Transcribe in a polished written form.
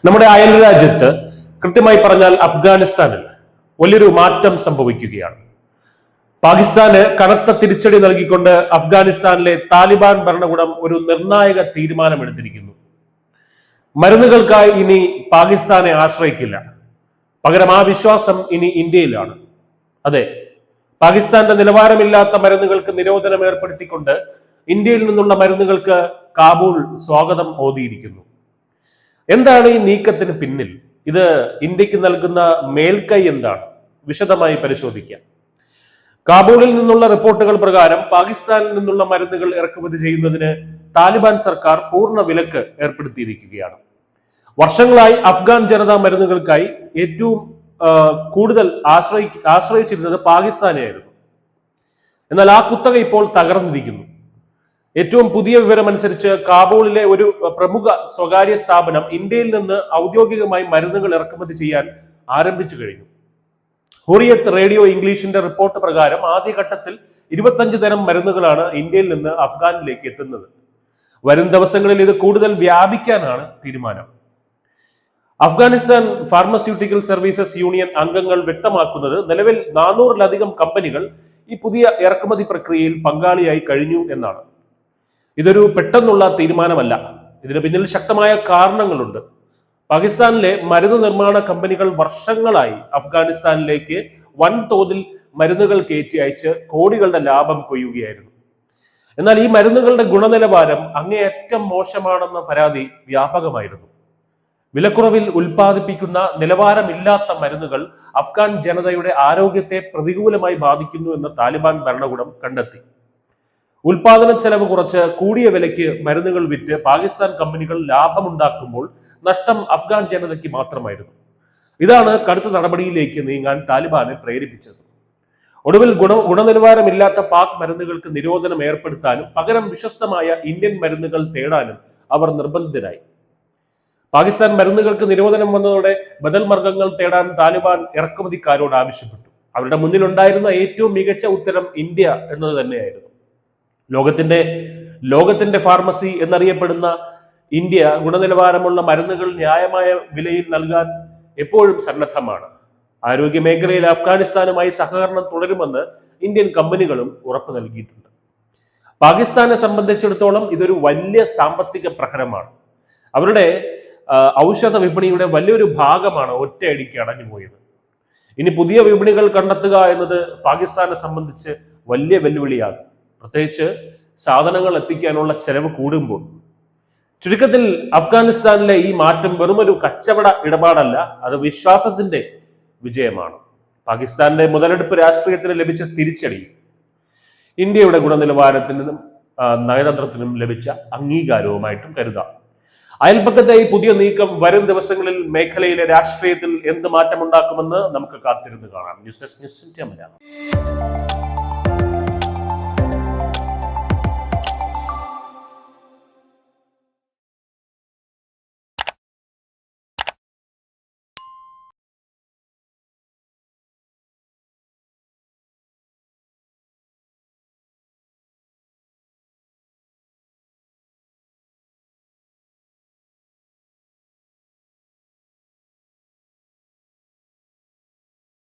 നമ്മുടെ അയൽ രാജ്യത്ത്, കൃത്യമായി പറഞ്ഞാൽ അഫ്ഗാനിസ്ഥാനിൽ വലിയൊരു മാറ്റം സംഭവിക്കുകയാണ്. പാകിസ്ഥാന് കനത്ത തിരിച്ചടി നൽകിക്കൊണ്ട് അഫ്ഗാനിസ്ഥാനിലെ താലിബാൻ ഭരണകൂടം ഒരു നിർണായക തീരുമാനമെടുത്തിരിക്കുന്നു. മരുന്നുകൾക്കായി ഇനി പാകിസ്ഥാനെ ആശ്രയിക്കില്ല, പകരം ആ വിശ്വാസം ഇനി ഇന്ത്യയിലാണ്. അതെ, പാകിസ്ഥാന്റെ നിലവാരമില്ലാത്ത മരുന്നുകൾക്ക് നിരോധനം ഏർപ്പെടുത്തിക്കൊണ്ട് ഇന്ത്യയിൽ നിന്നുള്ള മരുന്നുകൾക്ക് കാബൂൾ സ്വാഗതം ഓതിയിരിക്കുന്നു. എന്താണ് ഈ നീക്കത്തിന് പിന്നിൽ? ഇത് ഇന്ത്യക്ക് നൽകുന്ന മേൽക്കൈ എന്താണ്? വിശദമായി പരിശോധിക്കാം. കാബൂളിൽ നിന്നുള്ള റിപ്പോർട്ടുകൾ പ്രകാരം പാകിസ്ഥാനിൽ നിന്നുള്ള മരുന്നുകൾ ഇറക്കുമതി ചെയ്യുന്നതിന് താലിബാൻ സർക്കാർ പൂർണ്ണ വിലക്ക് ഏർപ്പെടുത്തിയിരിക്കുകയാണ്. വർഷങ്ങളായി അഫ്ഗാൻ ജനത മരുന്നുകൾക്കായി ഏറ്റവും കൂടുതൽ ആശ്രയിച്ചിരുന്നത് പാകിസ്ഥാനെയായിരുന്നു. എന്നാൽ ആ കുത്തക ഇപ്പോൾ തകർന്നിരിക്കുന്നു. ഏറ്റവും പുതിയ വിവരമനുസരിച്ച് കാബൂളിലെ ഒരു പ്രമുഖ സ്വകാര്യ സ്ഥാപനം ഇന്ത്യയിൽ നിന്ന് ഔദ്യോഗികമായി മരുന്നുകൾ ഇറക്കുമതി ചെയ്യാൻ ആരംഭിച്ചു കഴിഞ്ഞു. ഹുറിയത്ത് റേഡിയോ ഇംഗ്ലീഷിന്റെ റിപ്പോർട്ട് പ്രകാരം ആദ്യഘട്ടത്തിൽ 25 തരം മരുന്നുകളാണ് ഇന്ത്യയിൽ നിന്ന് അഫ്ഗാനിലേക്ക് എത്തുന്നത്. വരും ദിവസങ്ങളിൽ ഇത് കൂടുതൽ വ്യാപിക്കാനാണ് തീരുമാനം. അഫ്ഗാനിസ്ഥാൻ ഫാർമസ്യൂട്ടിക്കൽ സർവീസസ് യൂണിയൻ അംഗങ്ങൾ വ്യക്തമാക്കുന്നത് നിലവിൽ 400-ലധികം കമ്പനികൾ ഈ പുതിയ ഇറക്കുമതി പ്രക്രിയയിൽ പങ്കാളിയായി കഴിഞ്ഞു എന്നാണ്. ഇതൊരു പെട്ടെന്നുള്ള തീരുമാനമല്ല, ഇതിന് പിന്നിൽ ശക്തമായ കാരണങ്ങളുണ്ട്. പാകിസ്ഥാനിലെ മരുന്ന് നിർമ്മാണ കമ്പനികൾ വർഷങ്ങളായി അഫ്ഗാനിസ്ഥാനിലേക്ക് വൻതോതിൽ മരുന്നുകൾ കയറ്റി അയച്ച് കോടികളുടെ ലാഭം കൊയ്യുകയായിരുന്നു. എന്നാൽ ഈ മരുന്നുകളുടെ ഗുണനിലവാരം അങ്ങേയറ്റം മോശമാണെന്ന പരാതി വ്യാപകമായിരുന്നു. വിലക്കുറവിൽ ഉൽപ്പാദിപ്പിക്കുന്ന നിലവാരമില്ലാത്ത മരുന്നുകൾ അഫ്ഗാൻ ജനതയുടെ ആരോഗ്യത്തെ പ്രതികൂലമായി ബാധിക്കുന്നു എന്ന് താലിബാൻ ഭരണകൂടം കണ്ടെത്തി. ഉൽപാദന ചെലവ് കുറച്ച് കൂടിയ വിലയ്ക്ക് മരുന്നുകൾ വിറ്റ് പാകിസ്ഥാൻ കമ്പനികൾ ലാഭമുണ്ടാക്കുമ്പോൾ നഷ്ടം അഫ്ഗാൻ ജനതയ്ക്ക് മാത്രമായിരുന്നു. ഇതാണ് കടുത്ത നടപടിയിലേക്ക് നീങ്ങാൻ താലിബാനെ പ്രേരിപ്പിച്ചത്. ഒടുവിൽ ഗുണനിലവാരമില്ലാത്ത പാക് മരുന്നുകൾക്ക് നിരോധനം ഏർപ്പെടുത്താനും പകരം വിശ്വസ്തമായ ഇന്ത്യൻ മരുന്നുകൾ തേടാനും അവർ നിർബന്ധിതരായി. പാകിസ്ഥാൻ മരുന്നുകൾക്ക് നിരോധനം വന്നതോടെ ബദൽ മാർഗങ്ങൾ തേടാൻ താലിബാൻ ഇറക്കുമതിക്കാരോട് ആവശ്യപ്പെട്ടു. അവരുടെ മുന്നിലുണ്ടായിരുന്ന ഏറ്റവും മികച്ച ഉത്തരം ഇന്ത്യ എന്നത് തന്നെയായിരുന്നു. ലോകത്തിന്റെ ഫാർമസി എന്നറിയപ്പെടുന്ന ഇന്ത്യ ഗുണനിലവാരമുള്ള മരുന്നുകൾ ന്യായമായ വിലയിൽ നൽകാൻ എപ്പോഴും സന്നദ്ധമാണ്. ആരോഗ്യ മേഖലയിൽ അഫ്ഗാനിസ്ഥാനുമായി സഹകരണം തുടരുമെന്ന് ഇന്ത്യൻ കമ്പനികളും ഉറപ്പു നൽകിയിട്ടുണ്ട്. പാകിസ്ഥാനെ സംബന്ധിച്ചിടത്തോളം ഇതൊരു വലിയ സാമ്പത്തിക പ്രഹരമാണ്. അവരുടെ ഔഷധ വിപണിയുടെ വലിയൊരു ഭാഗമാണ് ഒറ്റയടിക്ക് അടഞ്ഞുപോയത്. ഇനി പുതിയ വിപണികൾ കണ്ടെത്തുക എന്നത് പാകിസ്ഥാനെ സംബന്ധിച്ച് വലിയ വെല്ലുവിളിയാകും, പ്രത്യേകിച്ച് സാധനങ്ങൾ എത്തിക്കാനുള്ള ചെലവ് കൂടുമ്പോൾ. ചുരുക്കത്തിൽ അഫ്ഗാനിസ്ഥാനിലെ ഈ മാറ്റം വെറുമൊരു കച്ചവട ഇടപാടല്ല, അത് വിശ്വാസത്തിന്റെ വിജയമാണ്. പാകിസ്ഥാന്റെ മുതലെടുപ്പ് രാഷ്ട്രീയത്തിന് ലഭിച്ച തിരിച്ചടി ഇന്ത്യയുടെ ഗുണനിലവാരത്തിനും നയതന്ത്രത്തിനും ലഭിച്ച അംഗീകാരവുമായിട്ടും കരുതാം. അയൽപക്കത്തെ ഈ പുതിയ നീക്കം വരും ദിവസങ്ങളിൽ മേഖലയിലെ രാഷ്ട്രീയത്തിൽ എന്ത് മാറ്റമുണ്ടാക്കുമെന്ന് നമുക്ക് കാത്തിരുന്ന് കാണാം. News desk news India Malayalam.